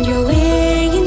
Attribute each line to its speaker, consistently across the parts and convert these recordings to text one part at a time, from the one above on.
Speaker 1: Caranya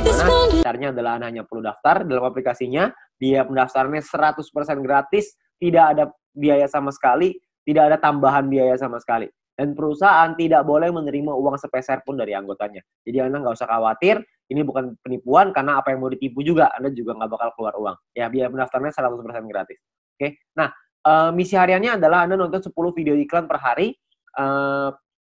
Speaker 1: gimana? Caranya adalah Anda hanya perlu daftar dalam aplikasinya, biaya pendaftarannya 100% gratis, tidak ada biaya sama sekali, tidak ada tambahan biaya sama sekali. Dan perusahaan tidak boleh menerima uang sepeser pun dari anggotanya. Jadi Anda nggak usah khawatir, ini bukan penipuan, karena apa yang mau ditipu juga, Anda juga nggak bakal keluar uang. Ya, biaya pendaftarannya 100% gratis. Oke, nah, misi hariannya adalah Anda nonton 10 video iklan per hari,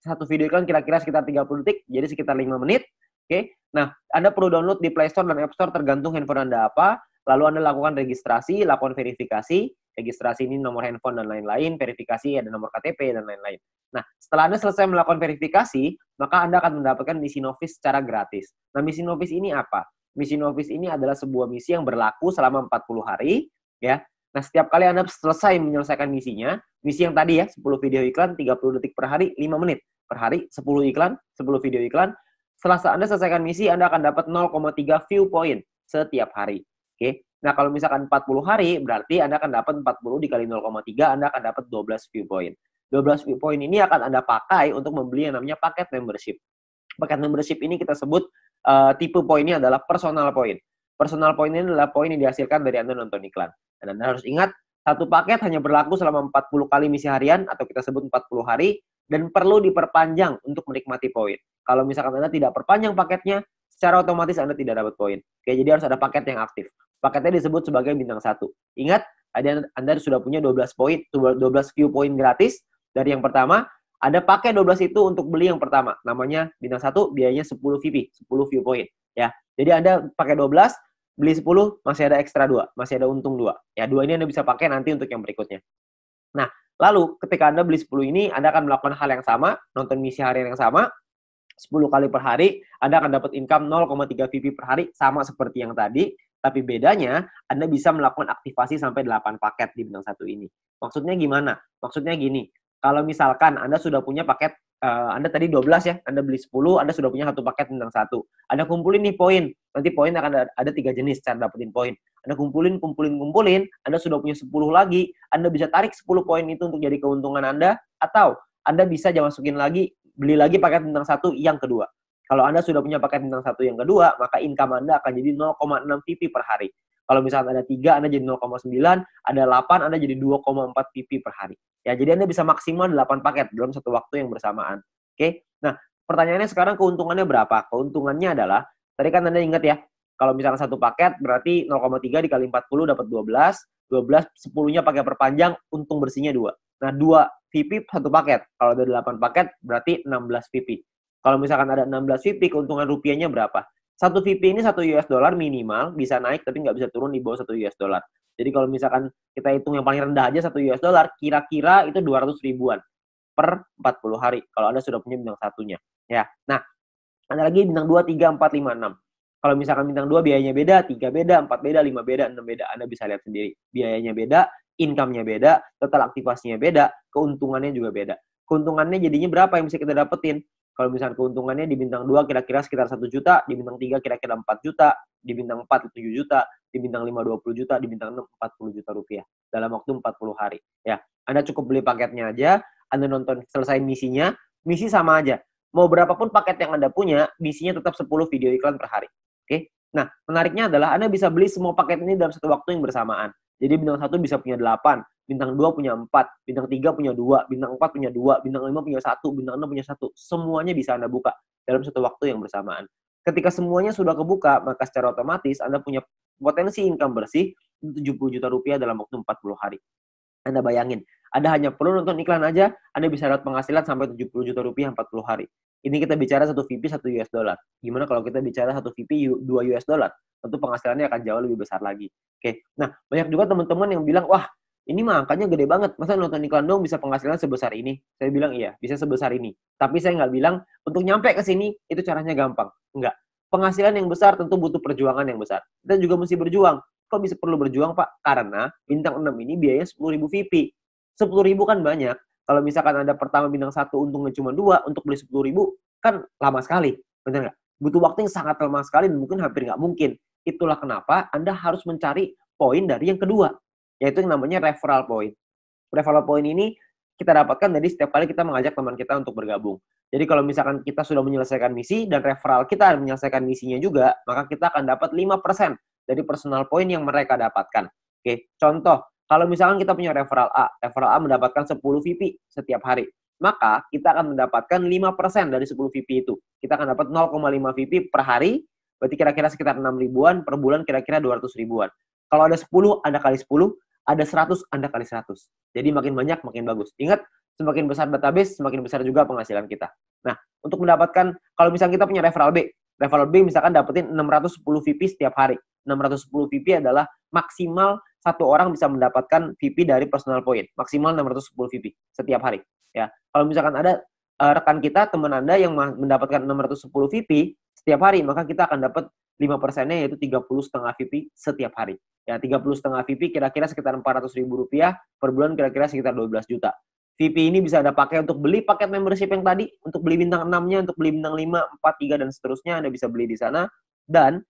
Speaker 1: satu video iklan kira-kira sekitar 30 detik, jadi sekitar 5 menit. Oke, nah Anda perlu download di Play Store dan App Store tergantung handphone Anda apa, lalu Anda lakukan registrasi, lakukan verifikasi, registrasi ini nomor handphone dan lain-lain, verifikasi ada nomor KTP dan lain-lain. Nah, setelah Anda selesai melakukan verifikasi, maka Anda akan mendapatkan misi novis secara gratis. Nah, misi novis ini apa? Misi novis ini adalah sebuah misi yang berlaku selama 40 hari, ya. Nah, setiap kali Anda selesai menyelesaikan misinya, misi yang tadi ya, 10 video iklan, 30 detik per hari, 5 menit per hari, 10 iklan, 10 video iklan. Setelah Anda selesaikan misi, Anda akan dapat 0,3 view point setiap hari. Oke. Nah, kalau misalkan 40 hari, berarti Anda akan dapat 40 dikali 0,3, Anda akan dapat 12 view point. 12 view point ini akan Anda pakai untuk membeli yang namanya paket membership. Paket membership ini kita sebut tipe poinnya adalah personal point. Personal point ini adalah poin yang dihasilkan dari Anda nonton iklan. Dan Anda harus ingat, satu paket hanya berlaku selama 40 kali misi harian, atau kita sebut 40 hari, dan perlu diperpanjang untuk menikmati poin. Kalau misalkan Anda tidak perpanjang paketnya, secara otomatis Anda tidak dapat poin. Oke, jadi harus ada paket yang aktif. Paketnya disebut sebagai bintang 1. Ingat, Anda sudah punya 12 poin, 12 view point gratis. Dari yang pertama, Anda pakai 12 itu untuk beli yang pertama. Namanya bintang 1, biayanya 10 VP, 10 view point. Ya, jadi Anda pakai 12, beli 10, masih ada ekstra 2, masih ada untung 2. Ya, 2 ini Anda bisa pakai nanti untuk yang berikutnya. Nah, lalu ketika Anda beli 10 ini, Anda akan melakukan hal yang sama, nonton misi harian yang sama, 10 kali per hari, Anda akan dapat income 0,3 VP per hari, sama seperti yang tadi, tapi bedanya Anda bisa melakukan aktivasi sampai 8 paket di bintang 1 ini. Maksudnya gimana? Maksudnya gini, kalau misalkan Anda sudah punya paket, Anda tadi 12 ya, Anda beli 10, Anda sudah punya satu paket bintang 1. Anda kumpulin nih poin, nanti poin akan ada 3 jenis cara dapetin poin. Anda kumpulin, Anda sudah punya 10 lagi, Anda bisa tarik 10 poin itu untuk jadi keuntungan Anda, atau Anda bisa masukin lagi, beli lagi paket bintang 1 yang kedua. Kalau Anda sudah punya paket bintang 1 yang kedua, maka income Anda akan jadi 0,6 VP per hari. Kalau misalnya ada 3, Anda jadi 0,9, ada 8, Anda jadi 2,4 VP per hari. Ya, jadi Anda bisa maksimal 8 paket dalam satu waktu yang bersamaan. Oke? Nah, pertanyaannya sekarang keuntungannya berapa? Keuntungannya adalah, tadi kan Anda ingat ya, kalau misalnya satu paket berarti 0,3 dikali 40 dapat 12, 10-nya pakai perpanjang, untung bersihnya 2. Nah, 2 VP satu paket. Kalau ada 8 paket berarti 16 VP. Kalau misalkan ada 16 VP, keuntungan rupiahnya berapa? Satu VP ini 1 US dollar minimal, bisa naik tapi nggak bisa turun di bawah 1 US dollar. Jadi kalau misalkan kita hitung yang paling rendah aja 1 US dollar, kira-kira itu 200 ribuan per 40 hari. Kalau Anda sudah punya bintang satunya. Ya. Nah, ada lagi bintang 2, 3, 4, 5, 6. Kalau misalkan bintang 2 biayanya beda, 3 beda, 4 beda, 5 beda, 6 beda. Anda bisa lihat sendiri. Biayanya beda, income-nya beda, total aktivasinya beda, keuntungannya juga beda. Keuntungannya jadinya berapa yang bisa kita dapetin? Kalau misalkan keuntungannya di bintang 2 kira-kira sekitar 1 juta, di bintang 3 kira-kira 4 juta, di bintang 4 7 juta, di bintang 5 20 juta, di bintang 6 40 juta rupiah dalam waktu 40 hari. Ya, Anda cukup beli paketnya aja, Anda nonton selesai misinya, misi sama aja. Mau berapapun paket yang Anda punya, misinya tetap 10 video iklan per hari. Oke? Nah, menariknya adalah Anda bisa beli semua paket ini dalam satu waktu yang bersamaan. Jadi bintang 1 bisa punya 8, bintang 2 punya 4, bintang 3 punya 2, bintang 4 punya 2, bintang 5 punya 1, bintang 6 punya 1. Semuanya bisa Anda buka dalam satu waktu yang bersamaan. Ketika semuanya sudah kebuka, maka secara otomatis Anda punya potensi income bersih 70 juta rupiah dalam waktu 40 hari. Anda bayangin, Anda hanya perlu nonton iklan aja, Anda bisa dapat penghasilan sampai 70 juta rupiah 40 hari. Ini kita bicara 1 VP 1 US dollar. Gimana kalau kita bicara 1 VP 2 US dollar? Tentu penghasilannya akan jauh lebih besar lagi. Oke. Nah, banyak juga teman-teman yang bilang, wah, ini mah angkanya gede banget. Masa nonton iklan dong bisa penghasilan sebesar ini? Saya bilang iya, bisa sebesar ini. Tapi saya nggak bilang untuk nyampe ke sini itu caranya gampang. Enggak. Penghasilan yang besar tentu butuh perjuangan yang besar. Kita juga mesti berjuang. Kok bisa perlu berjuang, Pak? Karena bintang 6 ini biayanya 10.000 VP. 10.000 kan banyak. Kalau misalkan Anda pertama bintang 1 untungnya cuma 2, untuk beli 10.000 kan lama sekali. Benar nggak? Butuh waktu yang sangat lama sekali dan mungkin hampir nggak mungkin. Itulah kenapa Anda harus mencari poin dari yang kedua, yaitu yang namanya referral point. Referral point ini kita dapatkan dari setiap kali kita mengajak teman kita untuk bergabung. Jadi kalau misalkan kita sudah menyelesaikan misi dan referral kita menyelesaikan misinya juga, maka kita akan dapat 5% dari personal point yang mereka dapatkan. Oke, contoh, kalau misalkan kita punya referral A mendapatkan 10 VP setiap hari, maka kita akan mendapatkan 5% dari 10 VP itu. Kita akan dapat 0,5 VP per hari, berarti kira-kira sekitar 6 ribuan, per bulan kira-kira 200 ribuan. Kalau ada 10, Anda kali 10, ada 100, Anda kali 100. Jadi makin banyak, makin bagus. Ingat, semakin besar database, semakin besar juga penghasilan kita. Nah, untuk mendapatkan, kalau misalnya kita punya referral B misalkan dapetin 610 VP setiap hari. 610 VP adalah maksimal satu orang bisa mendapatkan VP dari personal point. Maksimal 610 VP setiap hari. Ya, kalau misalkan ada rekan kita, teman Anda yang mendapatkan 610 VP setiap hari, maka kita akan dapat 5%-nya yaitu 30,5 VP setiap hari. Ya, 30,5 VP kira-kira sekitar Rp400.000 per bulan, kira-kira sekitar 12 juta. VP ini bisa Anda pakai untuk beli paket membership yang tadi, untuk beli bintang 6-nya, untuk beli bintang 5, 4, 3, dan seterusnya, Anda bisa beli di sana. Dan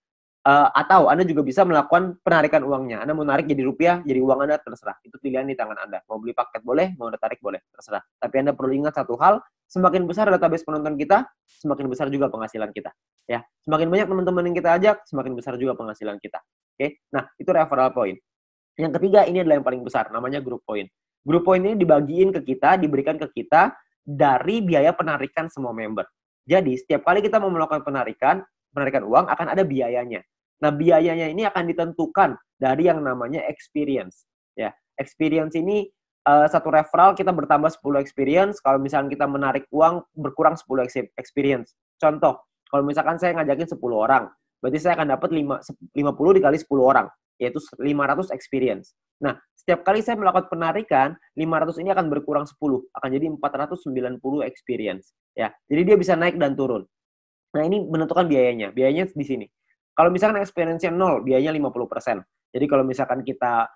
Speaker 1: atau Anda juga bisa melakukan penarikan uangnya. Anda mau narik jadi rupiah, jadi uang Anda, terserah. Itu pilihan di tangan Anda. Mau beli paket boleh, mau Anda tarik boleh, terserah. Tapi Anda perlu ingat satu hal, semakin besar database penonton kita, semakin besar juga penghasilan kita. Ya, semakin banyak teman-teman yang kita ajak, semakin besar juga penghasilan kita. Oke, nah itu referral point. Yang ketiga, ini adalah yang paling besar, namanya group point. Group point ini dibagi diberikan ke kita dari biaya penarikan semua member. Jadi, setiap kali kita mau melakukan penarikan uang akan ada biayanya. Nah, biayanya ini akan ditentukan dari yang namanya experience. Ya, experience ini satu referral kita bertambah 10 experience. Kalau misalkan kita menarik uang berkurang 10 experience. Contoh, kalau misalkan saya ngajakin 10 orang, berarti saya akan dapat 50 dikali 10 orang, yaitu 500 experience. Nah, setiap kali saya melakukan penarikan, 500 ini akan berkurang 10, akan jadi 490 experience. Ya, jadi dia bisa naik dan turun. Nah, ini menentukan biayanya. Biayanya di sini. Kalau misalkan experience-nya 0, biayanya 50%. Jadi kalau misalkan kita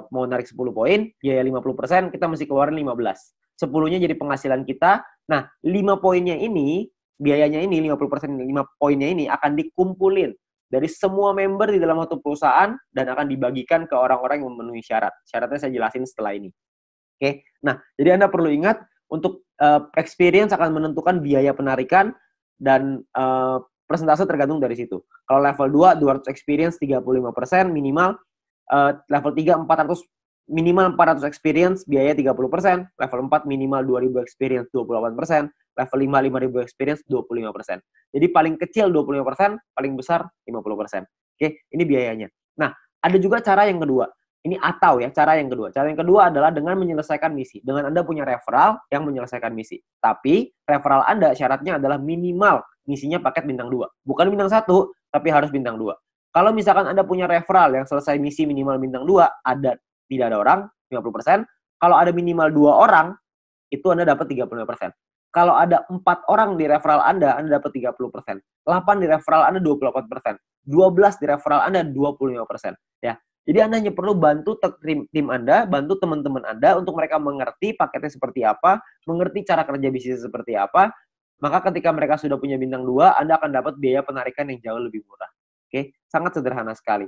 Speaker 1: mau narik 10 poin, biaya 50%, kita mesti keluarin 15. 10-nya jadi penghasilan kita. Nah, 5 poinnya ini, biayanya ini, 50%, 5 poinnya ini akan dikumpulin dari semua member di dalam satu perusahaan dan akan dibagikan ke orang-orang yang memenuhi syarat. Syaratnya saya jelasin setelah ini. Oke. Nah, jadi Anda perlu ingat untuk experience akan menentukan biaya penarikan dan persentase tergantung dari situ. Kalau level 2, 200 experience 35% minimal. Level 3, 400 minimal 400 experience, biaya 30%. Level 4 minimal 2000 experience 28%. Level 5, 5000 experience 25%. Jadi paling kecil 25%, paling besar 50%. Oke, ini biayanya. Nah, ada juga cara yang kedua. Ini atau ya, cara yang kedua. Cara yang kedua adalah dengan menyelesaikan misi. Dengan Anda punya referral yang menyelesaikan misi. Tapi referral Anda syaratnya adalah minimal misinya paket bintang 2. Bukan bintang 1, tapi harus bintang 2. Kalau misalkan Anda punya referral yang selesai misi minimal bintang 2, tidak ada orang, 50%. Kalau ada minimal 2 orang, itu Anda dapat 35%. Kalau ada 4 orang di referral Anda dapat 30%. 8 di referral Anda 28%. 12 di referral Anda 25%. Ya. Jadi Anda hanya perlu bantu tim Anda, bantu teman-teman Anda untuk mereka mengerti paketnya seperti apa, mengerti cara kerja bisnis seperti apa. Maka ketika mereka sudah punya bintang 2, Anda akan dapat biaya penarikan yang jauh lebih murah. Oke, sangat sederhana sekali.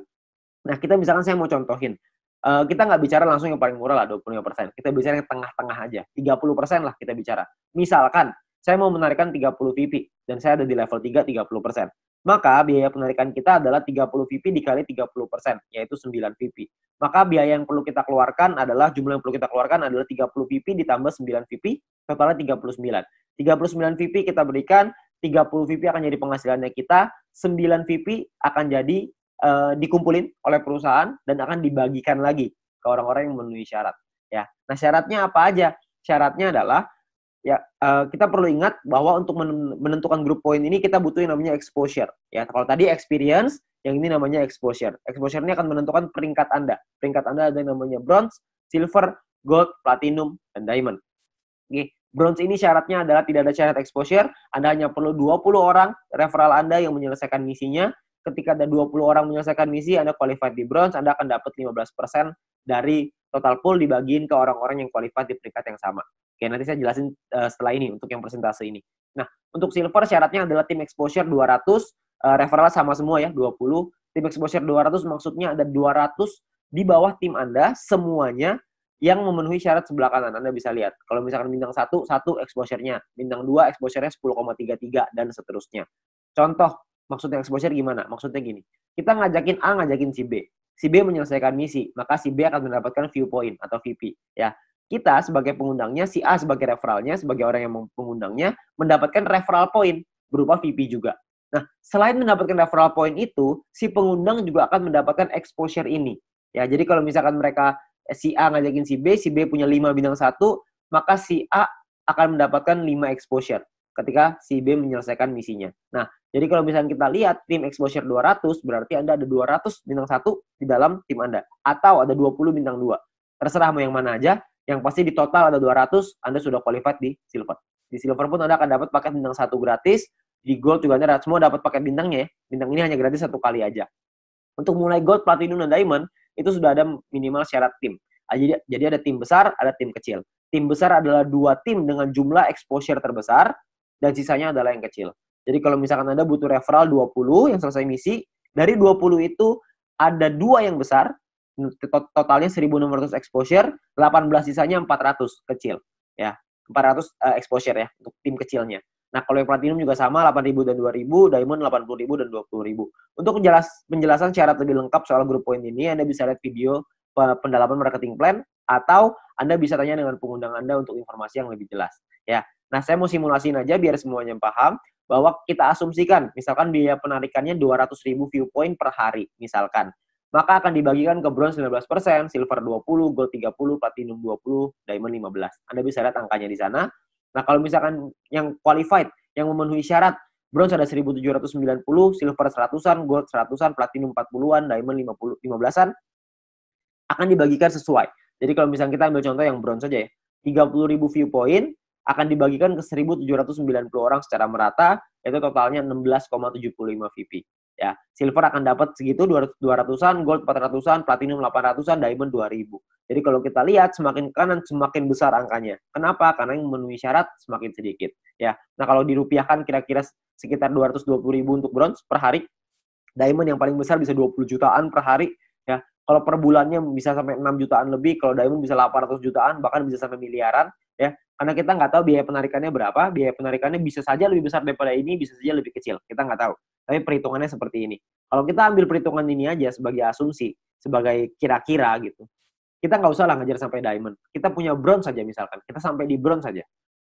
Speaker 1: Nah, kita misalkan saya mau contohin. Kita nggak bicara langsung yang paling murah lah, 25%. Kita bicara yang tengah-tengah aja. 30% lah kita bicara. Misalkan, saya mau menarikan 30 VP, dan saya ada di level 3, 30%. Maka biaya penarikan kita adalah 30 VP dikali 30%, yaitu 9 VP. Maka biaya yang perlu kita keluarkan adalah, jumlah yang perlu kita keluarkan adalah 30 VP ditambah 9 VP, totalnya 39. 39 VP kita berikan, 30 VP akan jadi penghasilannya kita, 9 VP akan jadi dikumpulin oleh perusahaan dan akan dibagikan lagi ke orang-orang yang memenuhi syarat. Ya, nah syaratnya apa aja? Syaratnya adalah ya kita perlu ingat bahwa untuk menentukan group point ini kita butuh yang namanya exposure. Ya, kalau tadi experience, yang ini namanya exposure. Exposure ini akan menentukan peringkat Anda. Peringkat Anda ada yang namanya bronze, silver, gold, platinum, dan diamond. Oke. Bronze ini syaratnya adalah tidak ada syarat exposure. Anda hanya perlu 20 orang referral Anda yang menyelesaikan misinya. Ketika ada 20 orang menyelesaikan misi, Anda qualified di bronze, Anda akan dapat 15% dari total pool dibagiin ke orang-orang yang qualified di peringkat yang sama. Oke, nanti saya jelasin setelah ini untuk yang persentase ini. Nah, untuk silver syaratnya adalah tim exposure 200, referral sama semua ya, 20. Tim exposure 200 maksudnya ada 200 di bawah tim Anda semuanya yang memenuhi syarat sebelah kanan. Anda bisa lihat. Kalau misalkan bintang 1 exposure-nya. Bintang 2 exposure-nya 10,33 dan seterusnya. Contoh, maksudnya exposure gimana? Maksudnya gini. Kita ngajakin A, ngajakin si B. Si B menyelesaikan misi, maka si B akan mendapatkan viewpoint atau VP. Ya. Kita sebagai pengundangnya, si A sebagai referralnya, sebagai orang yang mengundangnya, mendapatkan referral point berupa VP juga. Nah, selain mendapatkan referral point itu, si pengundang juga akan mendapatkan exposure ini. Ya, jadi kalau misalkan mereka si A ngajakin si B punya 5 bintang 1, maka si A akan mendapatkan 5 exposure ketika si B menyelesaikan misinya. Nah, jadi kalau misalkan kita lihat tim exposure 200, berarti Anda ada 200 bintang 1 di dalam tim Anda. Atau ada 20 bintang 2. Terserah mau yang mana aja, yang pasti di total ada 200, Anda sudah qualified di silver. Di silver pun Anda akan dapat paket bintang 1 gratis, di gold juga Anda semua dapat paket bintangnya ya. Bintang ini hanya gratis 1 kali aja. Untuk mulai gold, platinum, dan diamond, itu sudah ada minimal syarat tim. Jadi ada tim besar, ada tim kecil. Tim besar adalah 2 tim dengan jumlah exposure terbesar, dan sisanya adalah yang kecil. Jadi kalau misalkan Anda butuh referral 20 yang selesai misi, dari 20 itu ada 2 yang besar, totalnya 1.600 exposure, 18 sisanya 400 kecil. Ya, 400 exposure ya, untuk tim kecilnya. Nah, kalau yang platinum juga sama, 8.000 dan 2.000, diamond 80.000 dan 20.000. Untuk penjelasan syarat lebih lengkap soal grup poin ini, Anda bisa lihat video pendalaman marketing plan, atau Anda bisa tanya dengan pengundang Anda untuk informasi yang lebih jelas. Ya, nah saya mau simulasiin aja biar semuanya paham, bahwa kita asumsikan, misalkan biaya penarikannya 200.000 viewpoint per hari, misalkan. Maka akan dibagikan ke bronze 19%, silver 20, gold 30, platinum 20, diamond 15. Anda bisa lihat angkanya di sana. Nah, kalau misalkan yang qualified, yang memenuhi syarat, bronze ada 1.790, silver 100-an, gold 100-an, platinum 40-an, diamond 15-an, akan dibagikan sesuai. Jadi kalau misalkan kita ambil contoh yang bronze saja ya, 30.000 viewpoint akan dibagikan ke 1.790 orang secara merata, itu totalnya 16,75 VP. Ya, silver akan dapat segitu 200-an, gold 400-an, platinum 800-an, diamond 2.000. Jadi kalau kita lihat semakin kanan semakin besar angkanya. Kenapa? Karena yang memenuhi syarat semakin sedikit. Ya, nah kalau dirupiahkan kira-kira sekitar 220.000 untuk bronze per hari. Diamond yang paling besar bisa 20 jutaan per hari. Ya, kalau per bulannya bisa sampai 6 jutaan lebih. Kalau diamond bisa 800 jutaan, bahkan bisa sampai miliaran. Ya, karena kita nggak tahu biaya penarikannya berapa. Biaya penarikannya bisa saja lebih besar daripada ini, bisa saja lebih kecil. Kita nggak tahu. Tapi perhitungannya seperti ini. Kalau kita ambil perhitungan ini aja sebagai asumsi, sebagai kira-kira gitu. Kita nggak usah lah ngejar sampai diamond. Kita punya bronze saja misalkan. Kita sampai di bronze saja.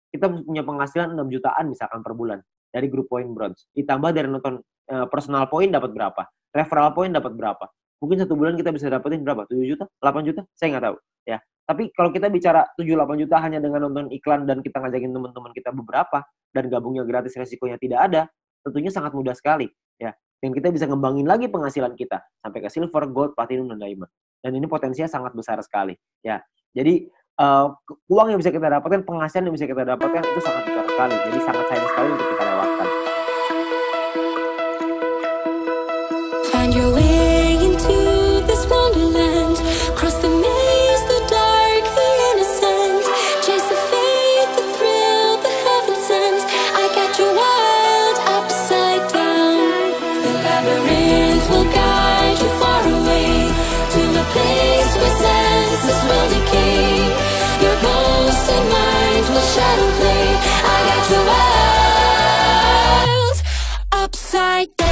Speaker 1: Kita punya penghasilan 6 jutaan misalkan per bulan dari grup point bronze. Ditambah dari nonton personal point dapat berapa? Referral point dapat berapa? Mungkin 1 bulan kita bisa dapetin berapa? 7 juta? 8 juta? Saya nggak tahu. Ya. Tapi kalau kita bicara 7-8 juta hanya dengan nonton iklan dan kita ngajakin teman-teman kita beberapa dan gabungnya gratis, resikonya tidak ada, tentunya sangat mudah sekali. Ya. Dan kita bisa ngembangin lagi penghasilan kita sampai ke silver, gold, platinum, dan diamond. Dan ini potensinya sangat besar sekali. Ya. Jadi uang yang bisa kita dapatkan, penghasilan yang bisa kita dapatkan itu sangat besar sekali. Jadi sangat sayang sekali untuk kita lewatkan. Find your way into this wonderland. Cross the maze, the dark, the innocent. Chase the faith, the thrill, the heaven sent. I got you wild upside down. The labyrinth will guide you far away to a place where senses will decay. Your ghost and mind will shadow play. I got you wild upside down.